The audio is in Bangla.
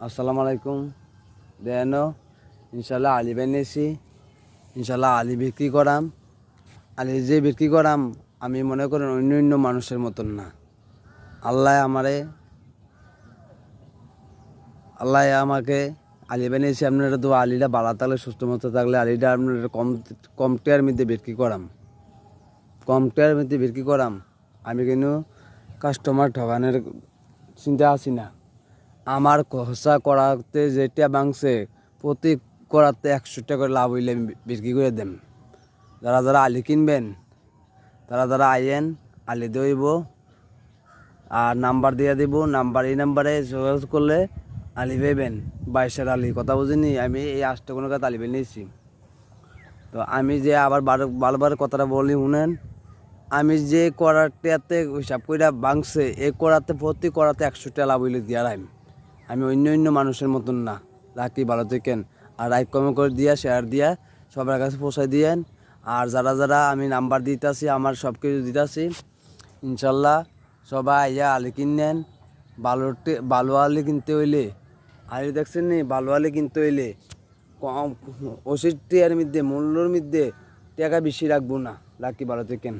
আসসালামু আলাইকুম। দেন ইনশাল্লাহ আলি বানিয়েছি। ইনশাল্লাহ আলি বিক্রি করাম। আলি যে বিক্রি করাম আমি মনে করেন অন্য মানুষের মতন না। আল্লাহ আমাকে আলি বানিয়েছি। আপনারা তো আলিটা বাড়া থাকলে সুস্থ মতো থাকলে আলিটা আপনার কম টেয়ার মধ্যে বিক্রি করাম। আমি কিন্তু কাস্টমার ঠকানোর চিন্তা আছি না। আমার খরচা করাতে যেটা বাংছে প্রতি করাতে 100 টাকা করে লাভ হইলে আমি বিক্রি করে দেন। যারা আলি কিনবেন তারা আইয়েন, আলি দইব আর নাম্বার দিয়ে দিব। এই নাম্বারে যোগাযোগ করলে আলি পেবেন। 22 আলি কথা বুঝিনি, আমি এই 8 কোনো কাজ আলি নিয়েছি। তো আমি যে আবার বারবার কথাটা বলি শুনেন, আমি যে করারটাতে হিসাব করে বাংছে এই করাতে প্রতি করাতে 100 টাকা লাভ হইলে দিয়া আমি অন্য মানুষের মতন না। রাখি, ভালো থাকেন। আর লাইক কমেন্ট করে দিয়া শেয়ার দিয়া সবার কাছে পৌঁছায় দিয়েন। আর যারা আমি নাম্বার দিতেছি, আমার সব কিছু দিতেছি, ইনশাল্লাহ সবাই ইয়া আলি কিনেন। ভালো আলি কিনতে হইলে আলি দেখছেন নি, ভালো আলি কিনতে হইলে কম 80 টাকার মধ্যে মূল্যর মধ্যে টাকা বেশি রাখবো না। রাখি, ভালো থাকেন।